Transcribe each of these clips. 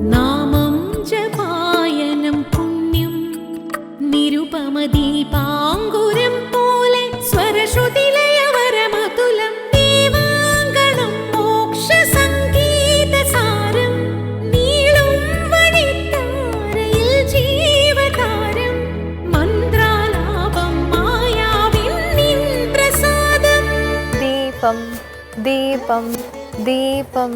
നാമം ജപായനം പുണ്യം നിരുപമദീപാങ്കുരം പോലെ സ്വരശ്രുതിലയവരമതുലം ദീവാങ്കണം മോക്ഷസംഗീതസാരം നീളും വഴിത്താരയിൽ ജീവതാരം മന്ത്രാലാപം മായാവിൻ നിൻ പ്രസാദം. ദീപം ദീപം ദീപം.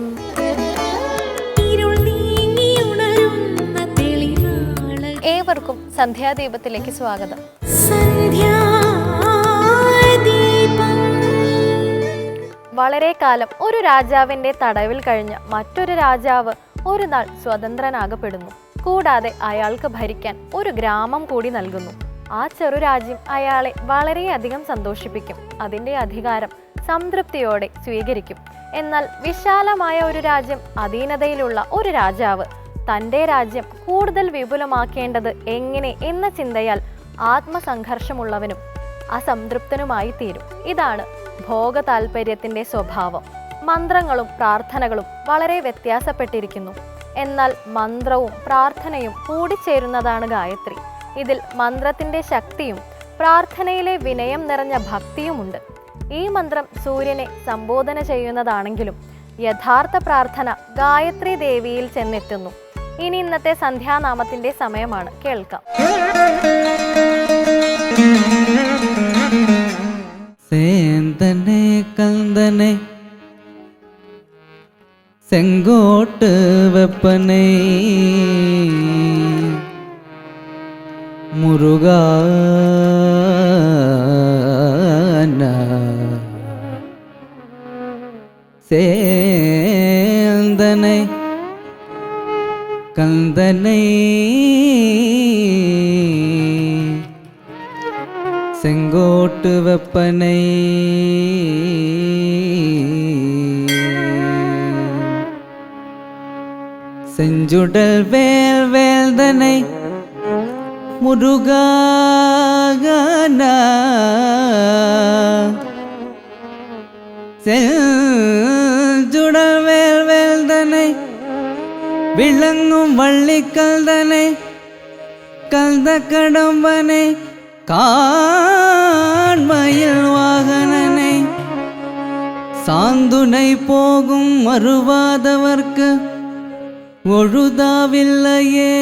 ഏവർക്കും സന്ധ്യാദീപത്തിലേക്ക് സ്വാഗതം. വളരെ കാലം ഒരു രാജാവിന്റെ തടവിൽ കഴിഞ്ഞ മറ്റൊരു രാജാവ് ഒരു നാൾ സ്വതന്ത്രനാകപ്പെടുന്നു. കൂടാതെ അയാൾക്ക് ഭരിക്കാൻ ഒരു ഗ്രാമം കൂടി നൽകുന്നു. ആ ചെറുരാജ്യം അയാളെ വളരെയധികം സന്തോഷിപ്പിക്കും. അതിൻ്റെ അധികാരം സംതൃപ്തിയോടെ സ്വീകരിക്കും. എന്നാൽ വിശാലമായ ഒരു രാജ്യം, അധീനതയിലുള്ള ഒരു രാജാവ് തൻ്റെ രാജ്യം കൂടുതൽ വിപുലമാക്കേണ്ടത് എങ്ങനെ എന്ന ചിന്തയാൽ ആത്മസംഘർഷമുള്ളവനും അസംതൃപ്തനുമായി തീരും. ഇതാണ് ഭോഗ താല്പര്യത്തിൻ്റെ സ്വഭാവം. മന്ത്രങ്ങളും പ്രാർത്ഥനകളും വളരെ വ്യത്യാസപ്പെട്ടിരിക്കുന്നു. എന്നാൽ മന്ത്രവും പ്രാർത്ഥനയും കൂടിച്ചേരുന്നതാണ് ഗായത്രി. ഇതിൽ മന്ത്രത്തിൻ്റെ ശക്തിയും പ്രാർത്ഥനയിലെ വിനയം നിറഞ്ഞ ഭക്തിയുമുണ്ട്. ഈ മന്ത്രം സൂര്യനെ സംബോധന ചെയ്യുന്നതാണെങ്കിലും യഥാർത്ഥ പ്രാർത്ഥന ഗായത്രി ദേവിയിൽ ചെന്നെത്തുന്നു. ഇനി ഇന്നത്തെ സന്ധ്യാനാമത്തിന്റെ സമയമാണ്. കേൾക്കാം. சேந்தனே கந்தனே செங்கோட்டு வெப்பனை முருகா சேந்தனை கந்தனை செங்கோட்டு வெப்பனை செஞ்சுடல் வேல் வேல்தனை முருகாகனா செஞ்சுடல் வேல் வேல்தனை விளங்கும் வள்ளி கல்தனை கல்த கடம்பனை காண்மயில் வாகனனை சாந்துனை போகும் மறுவாதவர்க்கு ஒழுதாவில்லையே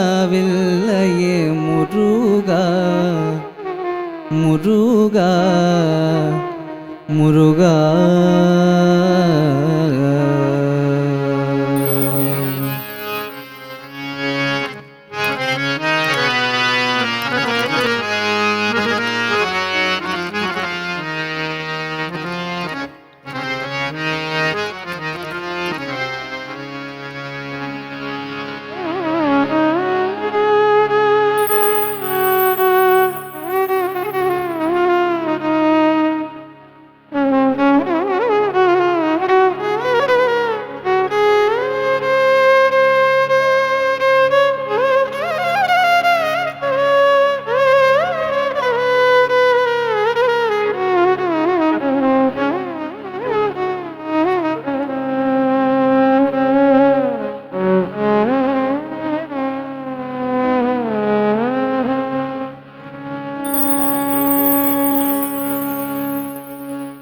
ஒழுதாவில்லையே முருகா முருகா முருகா.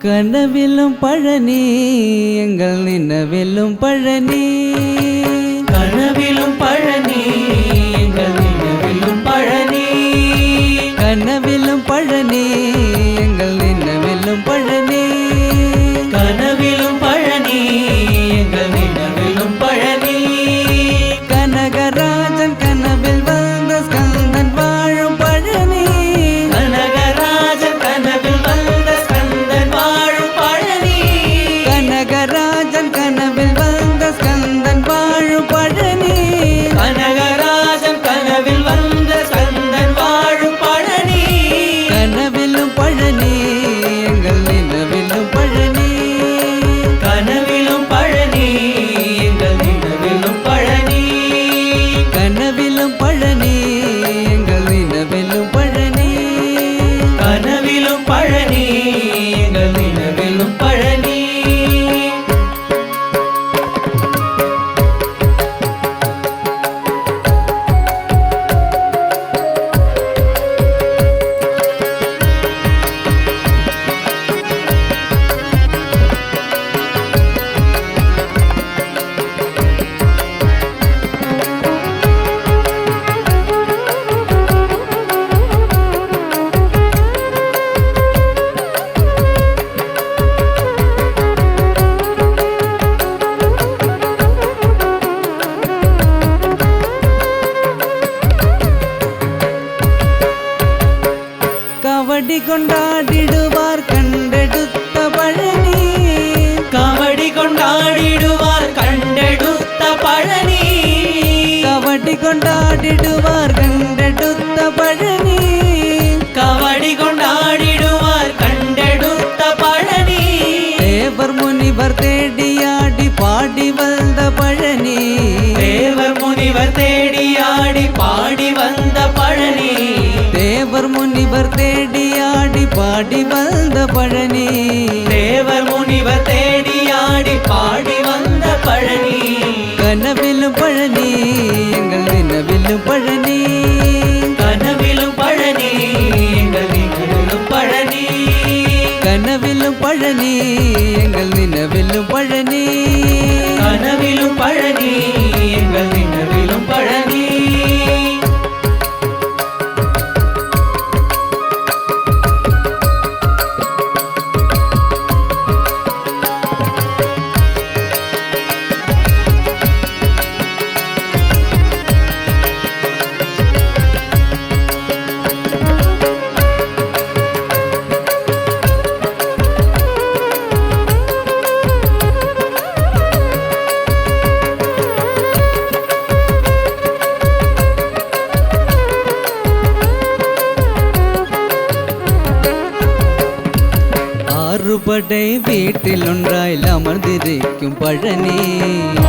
கனவிலும் பழனி எங்கள் நினைவிலும் பழனி, கனவிலும் பழனி எங்கள் நினைவிலும் பழனி, கனவிலும் பழனி எங்கள் நினைவிலும் பழனி, கனவிலும் பழனி எங்கள் நினைவிலும் பழனி. கனகராஜன் கனவில் வந்த ஸ்கந்தன் வாழும் பழனி, கனகராஜன் கனவில் வந்த ஸ்கந்தன் வாழும் பழனி, கனகராஜன் கனவில் வந்த ஸ்கந்தன் வாழும் பழனி, கனகராஜன் கனவில் வந்த ஸ்கந்தன் வாழும் பழனி. കൊണ്ടാടിടുവാർ കണ്ടെടുത്ത പഴനി കവടി കൊണ്ടാടിടുവാർ കണ്ടെടുത്ത പഴനി കവടി കൊണ്ടാടിടുവാർ കണ്ടെടുത്ത പഴനി കവടി കൊണ്ടാടിടുവാർ കണ്ടെടുത്ത പഴനി ദേവർ മുനിവർ തേടിയാടി പാടി വന്ന പഴനി ദേവർ മുനിവർ തേടിയാടി പാടി വന്ന പഴനി ദേവർ മുനിവർ തേടിയാടി പാടി വന്ന പഴനി ദേവർ മുനിവർ തേടിയാടി പാടി വന്ന പഴനി കനവിലും പഴനി എങ്കൾ നിലവിലും പഴനി കനവിലും പഴനി എങ്കൾ നിലവിലും പഴനി കനവിലും പഴനി എങ്കൾ നിലവിലും പഴനി കനവിലും പഴനി എങ്കൾ നിലവിലും പഴനി ആറുപടை വീട്ടിലൊன்றாய் അമർന്നിരിക്കും പഴനി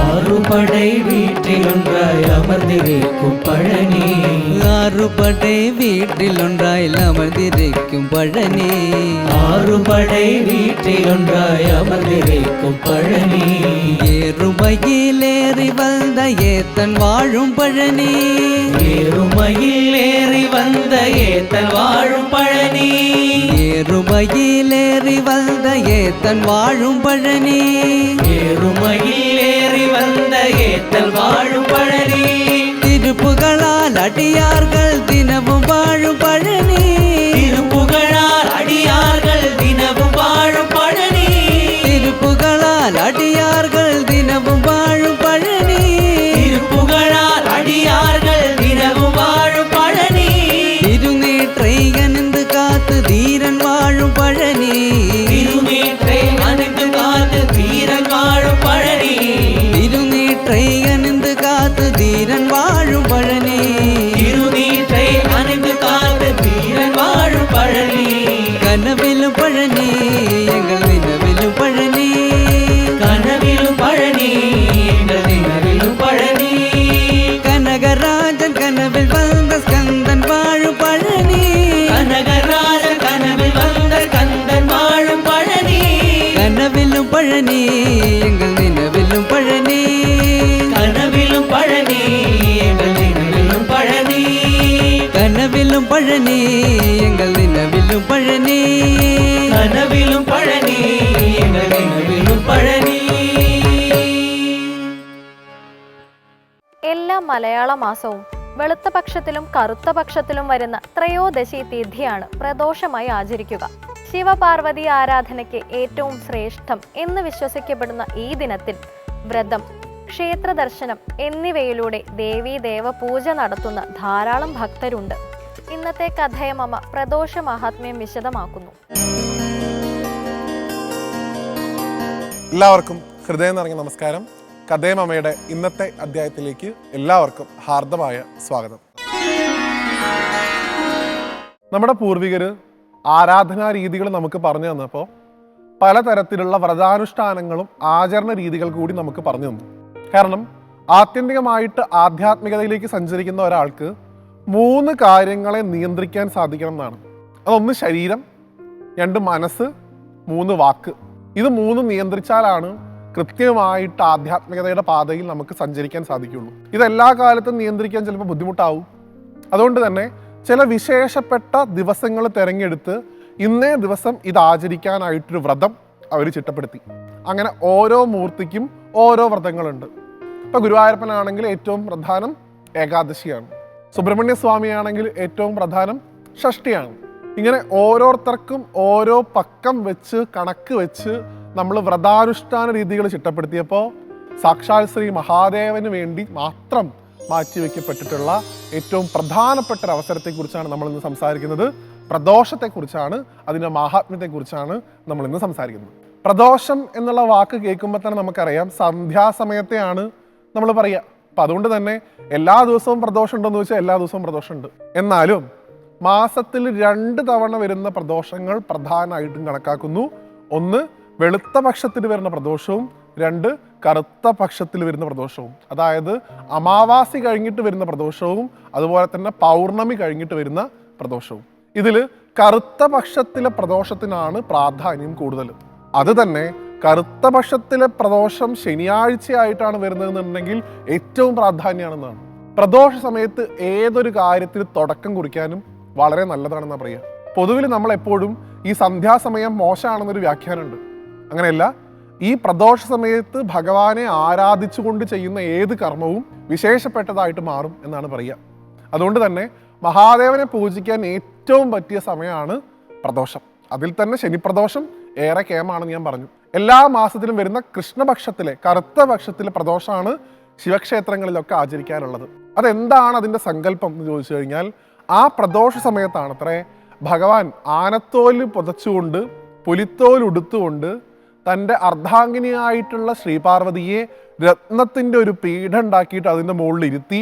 ആറുപടை വീട്ടിലൊன்றாய் അമർന്നിരിക്കും പഴനി ആറുപടை വീട്ടിലൊன்றாய் അമർന്നിരിക്കും പഴനി ആറുപടை വീട്ടിലൊன்றாய் അമർന്നിരിക്കും പഴനി ഏറുമയിലേറി വந்த ഏത്തൻ വാഴും പഴനി ഏറുമയിലേറി വந்த ഏത്തൻ വാഴും പഴനി ഏറുമയിലേറി വந்த ഏത്തൻ വാഴും പഴനി ഏറുമയിലേറി വந்த ഏത്തൻ വാഴും പഴനി തിരുപ്പുകളാൽ അടിയാർകൾ ദിനവും വാഴും പഴനി തിരുപ്പുകളാൽ അടിയാർകൾ ദിനവും വാഴും പഴനി തിരുപ്പുകളാൽ അടിയാർകൾ ദിനവും വാഴും പഴനി തിരുപ്പുകളാൽ അടിയാർകൾ ദിനവും വാഴും പഴനി തിരുനീട്ടൈകനന്ത് കാത്ത് ധീരൻ വാഴും പഴനി തിരുനീട്ടേ അനന്ത് കാത്ത് ധീരൻ വാഴും പഴനി തിരുനീട്ടൈകനന്ത് കാത്ത് ധീരൻ വാഴും പഴനി തിരുനീട്ടേ അനന്ത് കാത്ത് ധീരൻ വാഴും പഴനി കനവിലും പഴനി എങ്കൾ നിലവിലും പഴനി കനവിലും പഴനി എങ്കൾ നിലവിലും പഴനി കനകരാജൻ കനവിൽ വന്ന സ്കന്ദൻ വാഴും പഴനി കനകരാജൻ കനവിൽ വന്ന സ്കന്ദൻ വാഴും പഴനി കനവിലും പഴനി എങ്കൾ നിലവിലും പഴനി കനവിലും പഴനി എങ്കൾ നിലവിലും പഴനി കനവിലും പഴനി എങ്കൾ നിലവിലും പഴനി കനവിലും പഴനി എങ്കൾ നിലവിലും പഴനി. എല്ലാ മലയാള മാസവും വെളുത്ത പക്ഷത്തിലും കറുത്ത പക്ഷത്തിലും വരുന്ന ത്രയോദശി തിഥിയാണ് പ്രദോഷമായി ആചരിക്കുക. ശിവപാർവതി ആരാധനയ്ക്ക് ഏറ്റവും ശ്രേഷ്ഠം എന്ന് വിശ്വസിക്കപ്പെടുന്ന ഈ ദിനത്തിൽ വ്രതം, ക്ഷേത്ര ദർശനം എന്നിവയിലൂടെ ദേവീദേവ പൂജ നടത്തുന്ന ധാരാളം ഭക്തരുണ്ട്. ഇന്നത്തെ കഥയമമ്മ പ്രദോഷ മഹാത്മ്യം വിശദമാക്കുന്നു. എല്ലാവർക്കും ഹൃദയം നിറഞ്ഞ നമസ്കാരം. കഥയമമ്മയുടെ ഇന്നത്തെ അധ്യായത്തിലേക്ക് എല്ലാവർക്കും ഹാർദമായ സ്വാഗതം. നമ്മുടെ പൂർവികര് ആരാധനാ രീതികൾ നമുക്ക് പറഞ്ഞു തന്നപ്പോൾ പലതരത്തിലുള്ള വ്രതാനുഷ്ഠാനങ്ങളും ആചരണ രീതികൾ കൂടി നമുക്ക് പറഞ്ഞു തന്നു. കാരണം ആത്യന്തികമായിട്ട് ആധ്യാത്മികതയിലേക്ക് സഞ്ചരിക്കുന്ന ഒരാൾക്ക് 3 കാര്യങ്ങളെ നിയന്ത്രിക്കാൻ സാധിക്കണം എന്നാണ്. അതൊന്ന് ശരീരം, 2 മനസ്സ്, 3 വാക്ക്. ഇത് 3 നിയന്ത്രിച്ചാലാണ് കൃത്യമായിട്ട് ആധ്യാത്മികതയുടെ പാതയിൽ നമുക്ക് സഞ്ചരിക്കാൻ സാധിക്കുള്ളൂ. ഇതെല്ലാ കാലത്തും നിയന്ത്രിക്കാൻ ചിലപ്പോൾ ബുദ്ധിമുട്ടാവും. അതുകൊണ്ട് തന്നെ ചില വിശേഷപ്പെട്ട ദിവസങ്ങൾ തിരഞ്ഞെടുത്ത് ഇന്നേ ദിവസം ഇത് ആചരിക്കാനായിട്ടൊരു വ്രതം അവർ ചിട്ടപ്പെടുത്തി. അങ്ങനെ ഓരോ മൂർത്തിക്കും ഓരോ വ്രതങ്ങളുണ്ട്. ഇപ്പം ഗുരുവായൂരപ്പനാണെങ്കിൽ ഏറ്റവും പ്രധാനം ഏകാദശിയാണ്. സുബ്രഹ്മണ്യ സ്വാമിയാണെങ്കിൽ ഏറ്റവും പ്രധാനം ഷഷ്ടിയാണ്. ഇങ്ങനെ ഓരോരുത്തർക്കും ഓരോ പക്കം വെച്ച് കണക്ക് വെച്ച് നമ്മൾ വ്രതാനുഷ്ഠാന രീതികൾ ചിട്ടപ്പെടുത്തിയപ്പോൾ സാക്ഷാൽ ശ്രീ മഹാദേവന് വേണ്ടി മാത്രം മാറ്റിവെക്കപ്പെട്ടിട്ടുള്ള ഏറ്റവും പ്രധാനപ്പെട്ട ഒരു അവസരത്തെക്കുറിച്ചാണ് നമ്മൾ ഇന്ന് സംസാരിക്കുന്നത്. പ്രദോഷത്തെക്കുറിച്ചാണ്, അതിൻ്റെ മാഹാത്മ്യത്തെക്കുറിച്ചാണ് നമ്മൾ ഇന്ന് സംസാരിക്കുന്നത്. പ്രദോഷം എന്നുള്ള വാക്ക് കേൾക്കുമ്പോൾ തന്നെ നമുക്കറിയാം സന്ധ്യാസമയത്തെയാണ് നമ്മൾ പറയുക. അപ്പം അതുകൊണ്ട് തന്നെ എല്ലാ ദിവസവും പ്രദോഷം ഉണ്ടെന്ന് വെച്ചാൽ എല്ലാ ദിവസവും പ്രദോഷമുണ്ട്. എന്നാലും മാസത്തിൽ 2 തവണ വരുന്ന പ്രദോഷങ്ങൾ പ്രധാനമായിട്ടും കണക്കാക്കുന്നു. ഒന്ന് വെളുത്ത പക്ഷത്തിൽ വരുന്ന പ്രദോഷവും 2 കറുത്ത പക്ഷത്തിൽ വരുന്ന പ്രദോഷവും. അതായത് അമാവാസി കഴിഞ്ഞിട്ട് വരുന്ന പ്രദോഷവും അതുപോലെ തന്നെ പൗർണമി കഴിഞ്ഞിട്ട് വരുന്ന പ്രദോഷവും. ഇതിൽ കറുത്ത പക്ഷത്തിലെ പ്രദോഷത്തിനാണ് പ്രാധാന്യം കൂടുതൽ. അത് തന്നെ കറുത്ത പക്ഷത്തിലെ പ്രദോഷം ശനിയാഴ്ചയായിട്ടാണ് വരുന്നതെന്നുണ്ടെങ്കിൽ ഏറ്റവും പ്രാധാന്യമാണെന്നാണ്. പ്രദോഷ സമയത്ത് ഏതൊരു കാര്യത്തിൽ തുടക്കം കുറിക്കാനും വളരെ നല്ലതാണെന്നാണ് പറയുക. പൊതുവിൽ നമ്മളെപ്പോഴും ഈ സന്ധ്യാസമയം മോശമാണെന്നൊരു വ്യാഖ്യാനമുണ്ട്. അങ്ങനെയല്ല, ഈ പ്രദോഷ സമയത്ത് ഭഗവാനെ ആരാധിച്ചുകൊണ്ട് ചെയ്യുന്ന ഏത് കർമ്മവും വിശേഷപ്പെട്ടതായിട്ട് മാറും എന്നാണ് പറയുക. അതുകൊണ്ട് തന്നെ മഹാദേവനെ പൂജിക്കാൻ ഏറ്റവും പറ്റിയ സമയമാണ് പ്രദോഷം. അതിൽ തന്നെ ശനിപ്രദോഷം ഏറെ കേമാണെന്ന് ഞാൻ പറഞ്ഞു. എല്ലാ മാസത്തിലും വരുന്ന കൃഷ്ണപക്ഷത്തിലെ കറുത്ത പക്ഷത്തിലെ പ്രദോഷമാണ് ശിവക്ഷേത്രങ്ങളിലൊക്കെ ആചരിക്കാറുള്ളത്. അതെന്താണ് അതിൻ്റെ സങ്കല്പം എന്ന് ചോദിച്ചു കഴിഞ്ഞാൽ, ആ പ്രദോഷ സമയത്താണത്രേ ഭഗവാൻ ആനത്തോല് പുതച്ചുകൊണ്ട് പുലിത്തോൽ ഉടുത്തുകൊണ്ട് തൻ്റെ അർദ്ധാംഗിനിയായിട്ടുള്ള ശ്രീപാർവതിയെ രത്നത്തിൻ്റെ ഒരു പീഠം ഉണ്ടാക്കിയിട്ട് അതിൻ്റെ മുകളിൽ ഇരുത്തി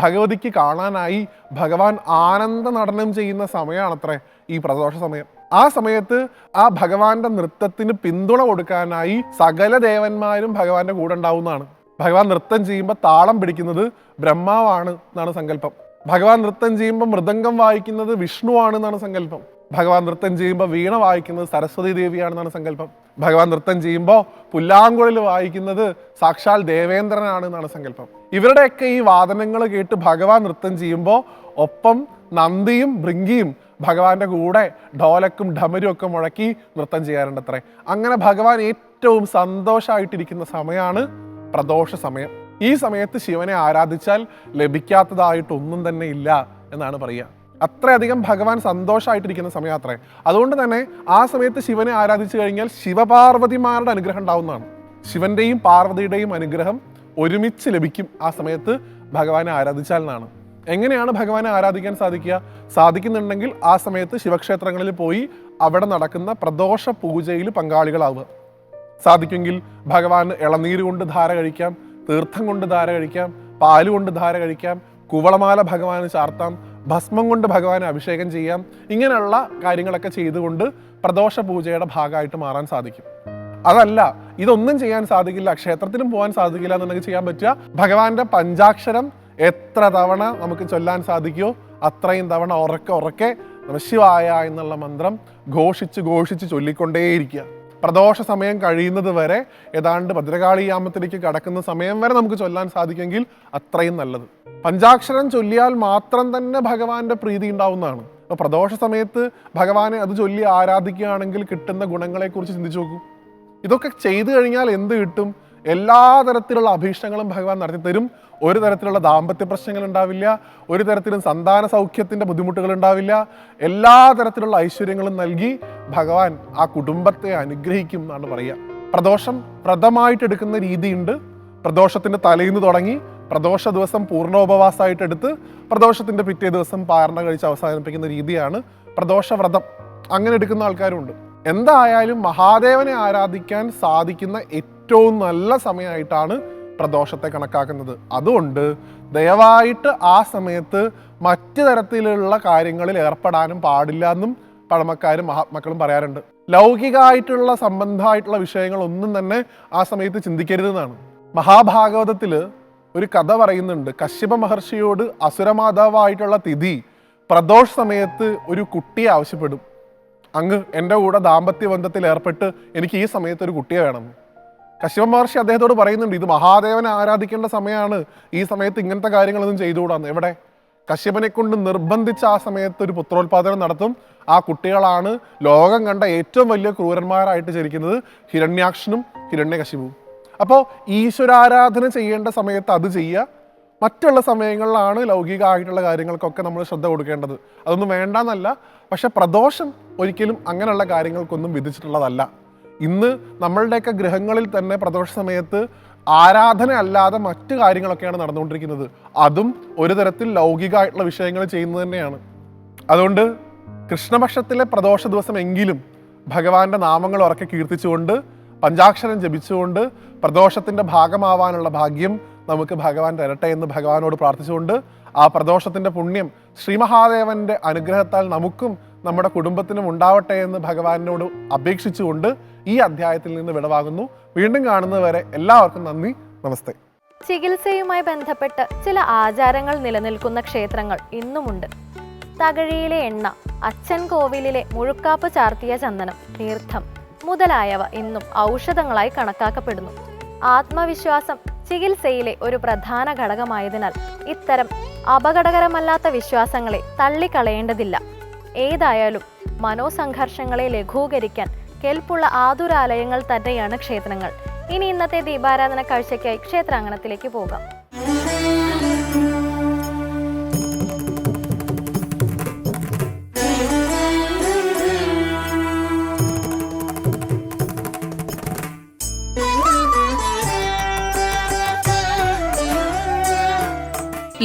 ഭഗവതിക്ക് കാണാനായി ഭഗവാൻ ആനന്ദ നടനം ചെയ്യുന്ന സമയമാണത്രേ ഈ പ്രദോഷ സമയം. ആ സമയത്ത് ആ ഭഗവാന്റെ നൃത്തത്തിന് പിന്തുണ കൊടുക്കാനായി സകല ദേവന്മാരും ഭഗവാന്റെ കൂടെ ഉണ്ടാവുന്നതാണ്. ഭഗവാൻ നൃത്തം ചെയ്യുമ്പോൾ താളം പിടിക്കുന്നത് ബ്രഹ്മാവാണ് എന്നാണ് സങ്കല്പം. ഭഗവാൻ നൃത്തം ചെയ്യുമ്പോൾ മൃദംഗം വായിക്കുന്നത് വിഷ്ണുവാണ് എന്നാണ് സങ്കല്പം. ഭഗവാൻ നൃത്തം ചെയ്യുമ്പോൾ വീണ വായിക്കുന്നത് സരസ്വതി ദേവിയാണെന്നാണ് സങ്കല്പം. ഭഗവാൻ നൃത്തം ചെയ്യുമ്പോൾ പുല്ലാങ്കുഴൽ വായിക്കുന്നത് സാക്ഷാൽ ദേവേന്ദ്രനാണ് എന്നാണ് സങ്കല്പം. ഇവരുടെയൊക്കെ ഈ വാദനങ്ങൾ കേട്ട് ഭഗവാൻ നൃത്തം ചെയ്യുമ്പോൾ ഒപ്പം നന്ദിയും ഭൃങ്കിയും ഭഗവാന്റെ കൂടെ ഢോലക്കും ഢമരും ഒക്കെ മുഴക്കി നൃത്തം ചെയ്യാറുണ്ട് അത്രേ. അങ്ങനെ ഭഗവാൻ ഏറ്റവും സന്തോഷമായിട്ടിരിക്കുന്ന സമയമാണ് പ്രദോഷ സമയം. ഈ സമയത്ത് ശിവനെ ആരാധിച്ചാൽ ലഭിക്കാത്തതായിട്ടൊന്നും തന്നെ ഇല്ല എന്നാണ് പറയുക. അത്രയധികം ഭഗവാൻ സന്തോഷമായിട്ടിരിക്കുന്ന സമയം അത്രേ. അതുകൊണ്ട് തന്നെ ആ സമയത്ത് ശിവനെ ആരാധിച്ചു കഴിഞ്ഞാൽ ശിവപാർവതിമാരുടെ അനുഗ്രഹം ഉണ്ടാവുന്നതാണ്. ശിവന്റെയും പാർവതിയുടെയും അനുഗ്രഹം ഒരുമിച്ച് ലഭിക്കും ആ സമയത്ത് ഭഗവാനെ ആരാധിച്ചാൽ എന്നാണ്. എങ്ങനെയാണ് ഭഗവാനെ ആരാധിക്കാൻ സാധിക്കുന്നുണ്ടെങ്കിൽ ആ സമയത്ത് ശിവക്ഷേത്രങ്ങളിൽ പോയി അവിടെ നടക്കുന്ന പ്രദോഷ പൂജയിൽ പങ്കാളികളാവുക. സാധിക്കുമെങ്കിൽ ഭഗവാന് ഇളനീര് കൊണ്ട് ധാര കഴിക്കാം, തീർത്ഥം കൊണ്ട് ധാര കഴിക്കാം, പാല് കൊണ്ട് ധാര കഴിക്കാം, കുവളമാല ഭഗവാന് ചാർത്താം, ഭസ്മം കൊണ്ട് ഭഗവാനെ അഭിഷേകം ചെയ്യാം. ഇങ്ങനെയുള്ള കാര്യങ്ങളൊക്കെ ചെയ്തുകൊണ്ട് പ്രദോഷ പൂജയുടെ ഭാഗമായിട്ട് മാറാൻ സാധിക്കും. അതല്ല, ഇതൊന്നും ചെയ്യാൻ സാധിക്കില്ല, ക്ഷേത്രത്തിലും പോകാൻ സാധിക്കില്ല എന്നുണ്ടെങ്കിൽ ചെയ്യാൻ പറ്റുക ഭഗവാന്റെ പഞ്ചാക്ഷരം എത്ര തവണ നമുക്ക് ചൊല്ലാൻ സാധിക്കുമോ അത്രയും തവണ ഉറക്കെ നമഃശിവായ എന്നുള്ള മന്ത്രം ഘോഷിച്ച് ചൊല്ലിക്കൊണ്ടേയിരിക്കുക. പ്രദോഷ സമയം കഴിയുന്നത് വരെ ഏതാണ്ട് ഭദ്രകാളിയാമത്തിലേക്ക് കടക്കുന്ന സമയം വരെ നമുക്ക് ചൊല്ലാൻ സാധിക്കുമെങ്കിൽ അത്രയും നല്ലത്. പഞ്ചാക്ഷരം ചൊല്ലിയാൽ മാത്രം തന്നെ ഭഗവാന്റെ പ്രീതി ഉണ്ടാവുന്നതാണ്. അപ്പോൾ പ്രദോഷ സമയത്ത് ഭഗവാനെ അത് ചൊല്ലി ആരാധിക്കുകയാണെങ്കിൽ കിട്ടുന്ന ഗുണങ്ങളെക്കുറിച്ച് ചിന്തിച്ചു നോക്കൂ. ഇതൊക്കെ ചെയ്തു കഴിഞ്ഞാൽ എന്ത് കിട്ടും? എല്ലാ തരത്തിലുള്ള അഭീഷ്ടങ്ങളും ഭഗവാൻ നടത്തി തരും. ഒരു തരത്തിലുള്ള ദാമ്പത്യ പ്രശ്നങ്ങൾ ഉണ്ടാവില്ല, ഒരു തരത്തിലും സന്താന സൗഖ്യത്തിൻ്റെ ബുദ്ധിമുട്ടുകൾ ഉണ്ടാവില്ല. എല്ലാ തരത്തിലുള്ള ഐശ്വര്യങ്ങളും നൽകി ഭഗവാൻ ആ കുടുംബത്തെ അനുഗ്രഹിക്കും എന്നാണ് പറയുക. പ്രദോഷം വ്രതമായിട്ടെടുക്കുന്ന രീതിയുണ്ട്. പ്രദോഷത്തിൻ്റെ തലേന്ന് തുടങ്ങി പ്രദോഷ ദിവസം പൂർണ്ണോപവാസമായിട്ടെടുത്ത് പ്രദോഷത്തിൻ്റെ പിറ്റേ ദിവസം പാരണ കഴിച്ച് അവസാനിപ്പിക്കുന്ന രീതിയാണ് പ്രദോഷവ്രതം. അങ്ങനെ എടുക്കുന്ന ആൾക്കാരുണ്ട്. എന്തായാലും മഹാദേവനെ ആരാധിക്കാൻ സാധിക്കുന്ന ഏറ്റവും നല്ല സമയമായിട്ടാണ് പ്രദോഷത്തെ കണക്കാക്കുന്നത്. അതുകൊണ്ട് ദയവായിട്ട് ആ സമയത്ത് മറ്റു തരത്തിലുള്ള കാര്യങ്ങളിൽ ഏർപ്പെടാനും പാടില്ല എന്നും പഴമക്കാരും മഹാത്മാക്കളും പറയാറുണ്ട്. ലൗകികമായിട്ടുള്ള സംബന്ധമായിട്ടുള്ള വിഷയങ്ങളൊന്നും തന്നെ ആ സമയത്ത് ചിന്തിക്കരുതെന്നാണ്. മഹാഭാഗവതത്തിൽ ഒരു കഥ പറയുന്നുണ്ട്. കശ്യപ മഹർഷിയോട് അസുരമാതാവായിട്ടുള്ള തിഥി പ്രദോഷ സമയത്ത് ഒരു കുട്ടിയെ ആവശ്യപ്പെടും. അങ്ങ് എൻ്റെ കൂടെ ദാമ്പത്യ ബന്ധത്തിൽ ഏർപ്പെട്ട് എനിക്ക് ഈ സമയത്ത് ഒരു കുട്ടിയെ വേണം. കശ്യപ മഹർഷി അദ്ദേഹത്തോട് പറയുന്നുണ്ട്, ഇത് മഹാദേവനെ ആരാധിക്കേണ്ട സമയമാണ്, ഈ സമയത്ത് ഇങ്ങനത്തെ കാര്യങ്ങളൊന്നും ചെയ്തുകൂടാന്ന്. എവിടെ? കശ്യപനെ കൊണ്ട് നിർബന്ധിച്ച് ആ സമയത്ത് ഒരു പുത്രോത്പാദനം നടത്തും. ആ കുട്ടികളാണ് ലോകം കണ്ട ഏറ്റവും വലിയ ക്രൂരന്മാരായിട്ട് ജനിക്കുന്നത്, ഹിരണ്യാക്ഷനും ഹിരണ്യകശിപുവും. അപ്പോൾ ഈശ്വരാരാധന ചെയ്യേണ്ട സമയത്ത് അത് ചെയ്യുക. മറ്റുള്ള സമയങ്ങളിലാണ് ലൗകികമായിട്ടുള്ള കാര്യങ്ങൾക്കൊക്കെ നമ്മൾ ശ്രദ്ധ കൊടുക്കേണ്ടത്. അതൊന്നും വേണ്ടെന്നല്ല, പക്ഷെ പ്രദോഷം ഒരിക്കലും അങ്ങനെയുള്ള കാര്യങ്ങൾക്കൊന്നും വിധിച്ചിട്ടുള്ളതല്ല. ഇന്ന് നമ്മളുടെയൊക്കെ ഗൃഹങ്ങളിൽ തന്നെ പ്രദോഷ സമയത്ത് ആരാധന അല്ലാതെ മറ്റു കാര്യങ്ങളൊക്കെയാണ് നടന്നുകൊണ്ടിരിക്കുന്നത്. അതും ഒരു തരത്തിൽ ലൗകികമായിട്ടുള്ള വിഷയങ്ങൾ ചെയ്യുന്നത് തന്നെയാണ്. അതുകൊണ്ട് കൃഷ്ണപക്ഷത്തിലെ പ്രദോഷ ദിവസമെങ്കിലും ഭഗവാന്റെ നാമങ്ങൾ ഉറക്കെ കീർത്തിച്ചുകൊണ്ട് പഞ്ചാക്ഷരം ജപിച്ചുകൊണ്ട് പ്രദോഷത്തിൻ്റെ ഭാഗമാവാനുള്ള ഭാഗ്യം നമുക്ക് ഭഗവാൻ തരട്ടെ എന്ന് ഭഗവാനോട് പ്രാർത്ഥിച്ചുകൊണ്ട് ആ പ്രദോഷത്തിൻ്റെ പുണ്യം ശ്രീ മഹാദേവൻ്റെ അനുഗ്രഹത്താൽ നമുക്കും നമ്മുടെ കുടുംബത്തിനും ഉണ്ടാവട്ടെ എന്ന് ഭഗവാനോട് അപേക്ഷിച്ചുകൊണ്ട് ഈ അധ്യായത്തിൽ നിന്ന് വിടവാകുന്നു. വീണ്ടും കാണുന്നതുവരെ എല്ലാവർക്കും നന്ദി, നമസ്തേ. ചികിത്സയുമായി ബന്ധപ്പെട്ട് ചില ആചാരങ്ങൾ നിലനിൽക്കുന്ന ക്ഷേത്രങ്ങൾ ഇന്നുമുണ്ട്. തകഴിയിലെ എണ്ണ, അച്ഛൻ കോവിലിലെ മുഴുക്കാപ്പ് ചാർത്തിയ ചന്ദനം, തീർത്ഥം മുതലായവ ഇന്നും ഔഷധങ്ങളായി കണക്കാക്കപ്പെടുന്നു. ആത്മവിശ്വാസം ചികിത്സയിലെ ഒരു പ്രധാന ഘടകമായതിനാൽ ഇത്തരം അപകടകരമല്ലാത്ത വിശ്വാസങ്ങളെ തള്ളിക്കളയേണ്ടതില്ല. ഏതായാലും മനോസംഘർഷങ്ങളെ ലഘൂകരിക്കാൻ കെൽപ്പുള്ള ആതുരാലയങ്ങൾ തന്നെയാണ് ക്ഷേത്രങ്ങൾ. ഇനി ഇന്നത്തെ ദീപാരാധന കാഴ്ചയ്ക്കായി ക്ഷേത്രാങ്കണത്തിലേക്ക് പോകാം.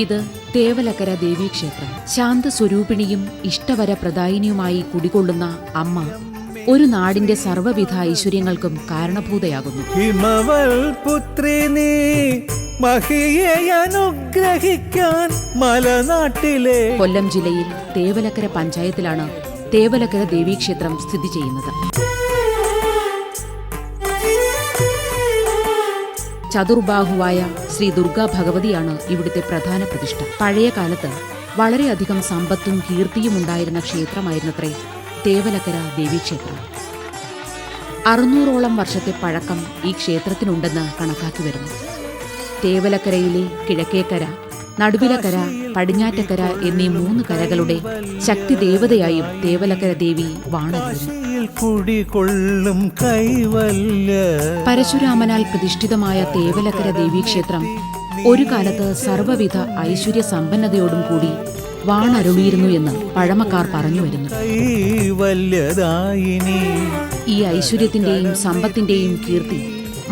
ഇത് തേവലക്കര ദേവീക്ഷേത്രം. ശാന്തസ്വരൂപിണിയും ഇഷ്ടവര പ്രദായിനിയുമായി കുടികൊള്ളുന്ന അമ്മ ഒരു നാടിന്റെ സർവ്വവിധ ഐശ്വര്യങ്ങൾക്കും കാരണഭൂതയാകുന്നു. ഹിമവൽ പുത്രി നീ മഹിയെ അനുഗ്രഹിക്കാൻ മലനാട്ടിലെ കൊല്ലം ജില്ലയിൽ തേവലക്കര പഞ്ചായത്തിലാണ് തേവലക്കര ദേവീക്ഷേത്രം സ്ഥിതി ചെയ്യുന്നത്. ചതുർബാഹുവായ ശ്രീ ദുർഗാ ഭഗവതിയാണ് ഇവിടുത്തെ പ്രധാന പ്രതിഷ്ഠ. പഴയ കാലത്ത് വളരെയധികം സമ്പത്തും കീർത്തിയും ഉണ്ടായിരുന്ന ക്ഷേത്രമായിരുന്നത്രേ തേവലക്കര ദേവീക്ഷേത്രം. 600ഓളം വർഷത്തെ പഴക്കം ഈ ക്ഷേത്രത്തിനുണ്ടെന്ന് കണക്കാക്കി വരുന്നു. തേവലക്കരയിലെ കിഴക്കേക്കര, നടുവിലക്കര, പടിഞ്ഞാറ്റക്കര എന്നീ 3 കരകളുടെ ശക്തി ദേവതയായും തേവലക്കര ദേവി വാണരുന്നു. പരശുരാമനാൽ പ്രതിഷ്ഠിതമായ തേവലക്കര ദേവീക്ഷേത്രം ഒരു കാലത്ത് സർവ്വവിധ ഐശ്വര്യ സമ്പന്നതയോടും കൂടി വാണരുളിയിരുന്നു എന്ന് പഴമക്കാർ പറഞ്ഞു വരുന്നു. ഈ ഐശ്വര്യത്തിന്റെയും സമ്പത്തിന്റെയും കീർത്തി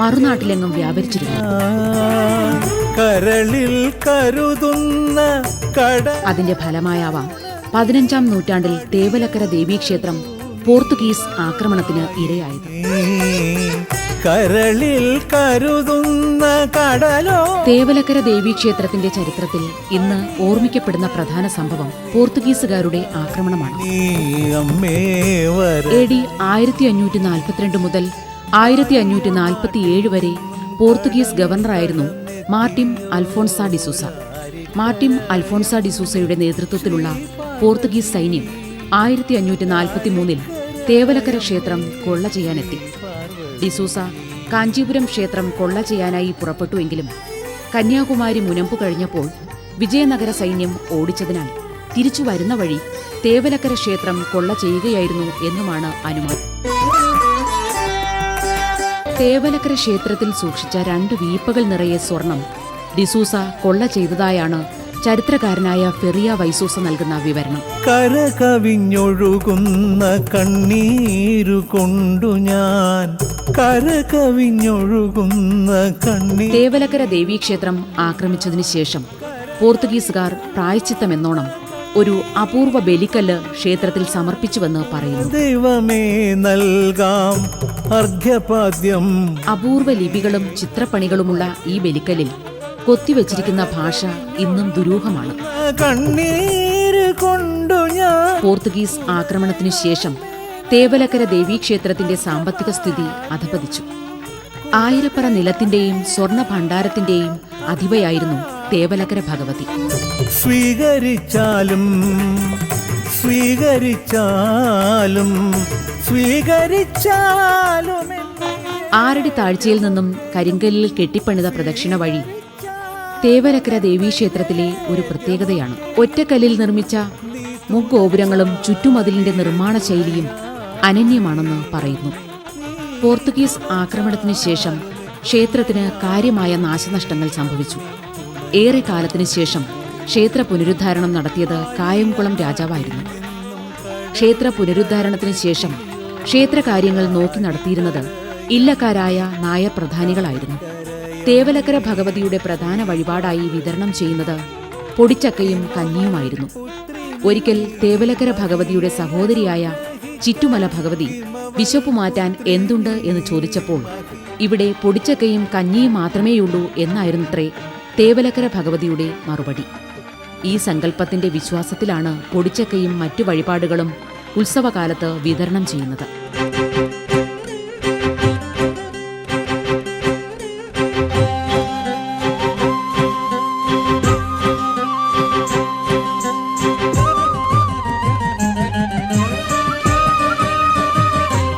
മറുനാട്ടിലെങ്ങും വ്യാപരിച്ചിരുന്നു. അതിന്റെ ഫലമായാവാം 15ാം നൂറ്റാണ്ടിൽ തേവലക്കര ദേവീക്ഷേത്രം പോർത്തുഗീസ് ആക്രമണത്തിന് ഇരയായത്. തേവലക്കര ദേവീക്ഷേത്രത്തിന്റെ ചരിത്രത്തിൽ ഇന്ന് ഓർമ്മിക്കപ്പെടുന്ന പ്രധാന സംഭവം പോർത്തുഗീസുകാരുടെ ആക്രമണമാണ്. AD 1542 മുതൽ 1547 വരെ Portuguese ഗവർണറായിരുന്നു Martin Alphonsa D'Souza. Martin Alphonsa ഡിസൂസയുടെ നേതൃത്വത്തിലുള്ള പോർത്തുഗീസ് സൈന്യം 1543 തേവലക്കര ക്ഷേത്രം കൊള്ള ചെയ്യാനെത്തി. ഡിസൂസ കാഞ്ചീപുരം ക്ഷേത്രം കൊള്ള ചെയ്യാനായി പുറപ്പെട്ടുവെങ്കിലും കന്യാകുമാരി മുനമ്പു കഴിഞ്ഞപ്പോൾ വിജയനഗര സൈന്യം ഓടിച്ചതിനാൽ തിരിച്ചു വരുന്ന വഴി തേവലക്കര ക്ഷേത്രം കൊള്ള ചെയ്യുകയായിരുന്നു എന്നുമാണ് അനുമാനം. തേവലക്കര ക്ഷേത്രത്തിൽ സൂക്ഷിച്ച 2 വീപ്പകൾ നിറയെ സ്വർണം ഡിസൂസ കൊള്ള ചെയ്തതായാണ് ചരിത്രകാരനായ ഫെറിയ വൈസൂസ നൽകുന്ന വിവരണം. കരകവിഞ്ഞൊഴുകുന്ന കണ്ണീരു കൊണ്ടു ഞാൻ കരകവിഞ്ഞൊഴുകുന്ന കണ്ണീർ. തേവലക്കര ദേവീക്ഷേത്രം ആക്രമിച്ചതിനു ശേഷം പോർത്തുഗീസുകാർ പ്രായശ്ചിത്തമെന്നോണം ഒരു അപൂർവ ബലിക്കല്ല് ക്ഷേത്രത്തിൽ സമർപ്പിച്ചുവെന്ന് പറയുന്നു. ദൈവമേ നൽകാം അർഘ്യപാദ്യം. അപൂർവ ലിപികളും ചിത്രപ്പണികളുമുള്ള ഈ ബലിക്കല്ലിൽ കൊത്തിവെച്ചിരിക്കുന്ന ഭാഷ ഇന്നും ദുരൂഹമാണ്. പോർത്തുഗീസ് ആക്രമണത്തിനു ശേഷം തേവലക്കര ദേവീക്ഷേത്രത്തിന്റെ സാമ്പത്തിക സ്ഥിതി അധപതിച്ചു. 1000 നിലത്തിന്റെയും സ്വർണ്ണ ഭണ്ഡാരത്തിന്റെയും അധിപയായിരുന്നു തേവലക്കര ഭഗവതി. സ്വീകരിച്ചാലും സ്വീകരിച്ചാലും സ്വീകരിച്ചാലും 6 അടി താഴ്ചയിൽ നിന്നും കരിങ്കല്ലിൽ കെട്ടിപ്പണിത പ്രദക്ഷിണ വഴി തേവലക്കര ദേവീക്ഷേത്രത്തിലെ ഒരു പ്രത്യേകതയാണ്. ഒറ്റക്കല്ലിൽ നിർമ്മിച്ച മുഗോപുരങ്ങളും ചുറ്റുമതിലിന്റെ നിർമ്മാണ ശൈലിയും അനന്യമാണെന്ന് പറയുന്നു. പോർത്തുഗീസ് ആക്രമണത്തിനു ശേഷം ക്ഷേത്രത്തിന് കാര്യമായ നാശനഷ്ടങ്ങൾ സംഭവിച്ചു. ഏറെ കാലത്തിനു ശേഷം ക്ഷേത്ര പുനരുദ്ധാരണം നടത്തിയത് കായംകുളം രാജാവായിരുന്നു. ക്ഷേത്ര പുനരുദ്ധാരണത്തിനു ശേഷം ക്ഷേത്രകാര്യങ്ങൾ നോക്കി നടത്തിയിരുന്നത് ഇല്ലക്കാരായ നായർ പ്രധാനികളായിരുന്നു. തേവലക്കര ഭഗവതിയുടെ പ്രധാന വഴിപാടായി വിതരണം ചെയ്യുന്നത് പൊടിച്ചക്കയും കഞ്ഞിയുമായിരുന്നു. ഒരിക്കൽ തേവലക്കര ഭഗവതിയുടെ സഹോദരിയായ ചിറ്റുമല ഭഗവതി വിശപ്പ് മാറ്റാൻ എന്തുണ്ട് എന്ന് ചോദിച്ചപ്പോൾ ഇവിടെ പൊടിച്ചക്കയും കഞ്ഞിയും മാത്രമേയുള്ളൂ എന്നായിരുന്നത്രേ തേവലക്കര ഭഗവതിയുടെ മറുപടി. ഈ സങ്കല്പത്തിന്റെ വിശ്വാസത്തിലാണ് പൊടിച്ചക്കയും മറ്റു വഴിപാടുകളും ഉത്സവകാലത്ത് വിതരണം ചെയ്യുന്നത്.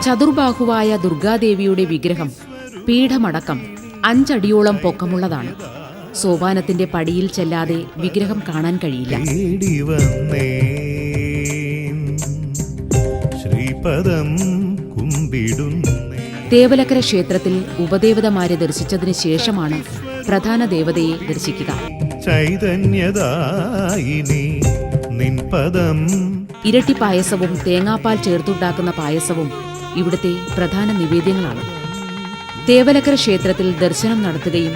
ചതുർബാഹുവായ ദുർഗാദേവിയുടെ വിഗ്രഹം പീഠമടക്കം 5 അടിയോളം പൊക്കമുള്ളതാണ്. സോപാനത്തിന്റെ പടിയിൽ ചെല്ലാതെ വിഗ്രഹം കാണാൻ കഴിയില്ല. തേവലക്കര ക്ഷേത്രത്തിൽ ഉപദേവതമാരെ ദർശിച്ചതിന് ശേഷമാണ് പ്രധാന ദേവതയെ ദർശിക്കുക. ഇരട്ടി പായസവും തേങ്ങാപ്പാൽ ചേർത്തുണ്ടാക്കുന്ന പായസവും ഇവിടുത്തെ പ്രധാന നിവേദ്യങ്ങളാണ്. തേവലക്കര ക്ഷേത്രത്തിൽ ദർശനം നടത്തുകയും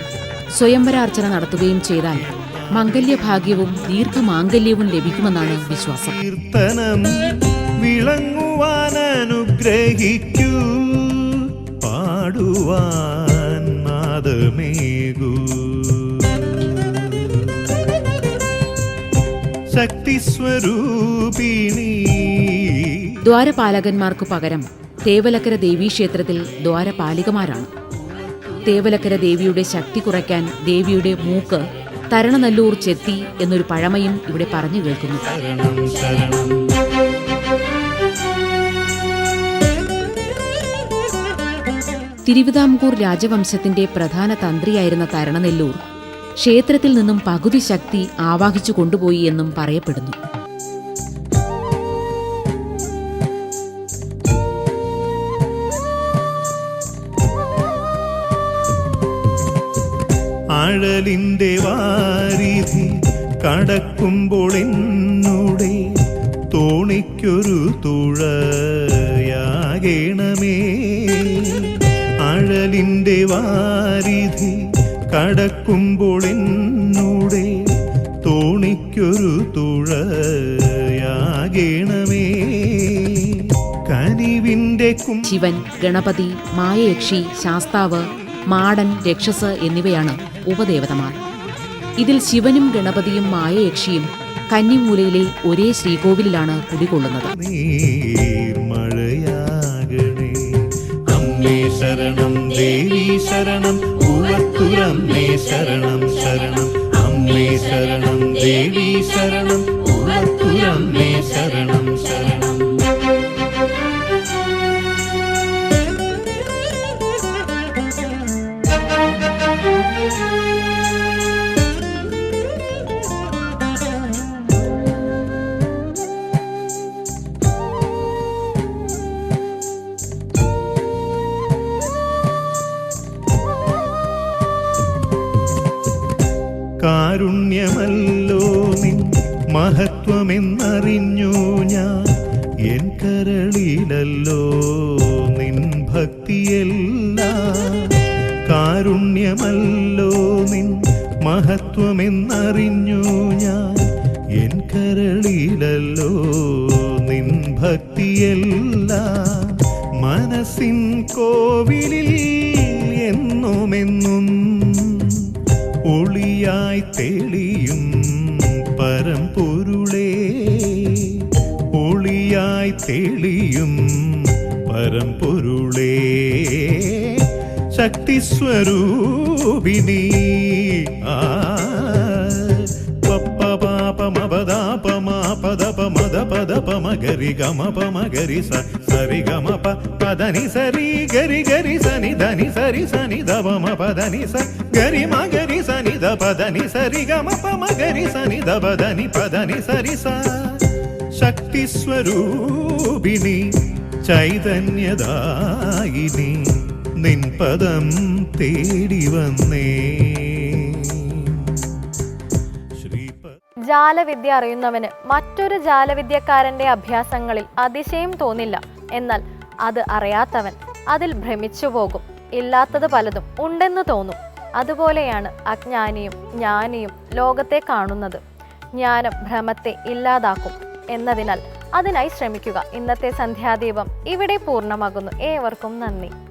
സ്വയംവരാർച്ചന നടത്തുകയും ചെയ്താൽ മംഗല്യഭാഗ്യവും ദീർഘമാംഗല്യവും ലഭിക്കുമെന്നാണ് വിശ്വാസം. വിളങ്ങുവാനുഗ്രഹിക്കൂ പാടുവാൻ നാദമേകൂ ശക്തിസ്വരൂപിണി. ദ്വാരപാലകന്മാർക്കു പകരം തേവലക്കര ദേവീക്ഷേത്രത്തിൽ ദ്വാരപാലികമാരാണ്. തേവലക്കര ദേവിയുടെ ശക്തി കുറയ്ക്കാൻ ദേവിയുടെ മൂക്ക് തരണനല്ലൂർ ചെത്തി എന്നൊരു പഴമയും ഇവിടെ പറഞ്ഞു കേൾക്കുന്നു. തിരുവിതാംകൂർ രാജവംശത്തിന്റെ പ്രധാന തന്ത്രിയായിരുന്ന തരണനെല്ലൂർ ക്ഷേത്രത്തിൽ നിന്നും പകുതി ശക്തി ആവാഹിച്ചു കൊണ്ടുപോയി എന്നും പറയപ്പെടുന്നു. ആഴലിന്റെ വാരിധി കടക്കുമ്പോൾ എന്നൂടെ തോണിക്കൊരു തുഴയാകണമേ. ആഴലിന്റെ വാരിധി കടക്കുമ്പോൾ എന്നൂടെ തോണിക്കൊരു തുഴയാകണമേ. കനിവിന്റെ ശിവൻ, ഗണപതി, മായയക്ഷി, ശാസ്താവ്, മാടൻ, രക്ഷസ് എന്നിവയാണ് ഉപദേവതമാർ. ഇതിൽ ശിവനും ഗണപതിയും മായയക്ഷിയും കന്നിമൂലയിലെ ഒരേ ശ്രീകോവിലാണ് കുടികൊള്ളുന്നത്. മഴയാകണേ അമ്മേ ശരണം, ദേവി ശരണം, പൂവത്തുരമ്മേ ശരണം ശരണം. അമ്മേ ശരണം, ദേവി ശരണം, പൂവത്തുരമ്മേ ശരണം ശരണം. കാരുണ്യമല്ലോ നിൻ മഹത്വമെന്നറിഞ്ഞു ഞാൻ, എൻ കരളിലല്ലോ നിൻ ഭക്തിയെല്ലാം. കാരുണ്യമല്ലോ നിൻ മഹത്വമെന്നറിഞ്ഞു ഞാൻ, എൻ കരളിലല്ലോ നിൻ ഭക്തിയെല്ലാം. മനസ്സിൻ കോവിലിൽ എന്നുമെന്നും ഒളിയായി തെളിയും പരമ്പൊരുളേ, ഒളിയായി തെളിയും പരമ്പൊരുളേ. ശക്തിസ്വരൂപിണി മഗരി ഗമ മഗരി സരി ഗമ പദനി സരി ഗരി ഗരി സനി ധനി സരി സനി ധമ പദനി സ ഗരി മഗരി സനി ധ പദനി സരി ഗമ മഗരി സനി ധ പദനി പദനി സരി സ. ശക്തിസ്വരൂപിണി ചൈതന്യദായിനി നിൻ പദം തേടി വന്നേ. ജാലവിദ്യ അറിയുന്നവന് മറ്റൊരു ജാലവിദ്യക്കാരന്റെ അഭ്യാസങ്ങളിൽ അതിശയം തോന്നില്ല. എന്നാൽ അത് അറിയാത്തവൻ അതിൽ ഭ്രമിച്ചു പോകും. ഇല്ലാത്തത് പലതും ഉണ്ടെന്ന് തോന്നും. അതുപോലെയാണ് അജ്ഞാനിയും ജ്ഞാനിയും ലോകത്തെ കാണുന്നത്. ജ്ഞാനം ഭ്രമത്തെ ഇല്ലാതാക്കും. എന്നതിനാൽ അതിനായി ശ്രമിക്കുക. ഇന്നത്തെ സന്ധ്യാദീപം ഇവിടെ പൂർണ്ണമാകുന്നു. ഏവർക്കും നന്ദി.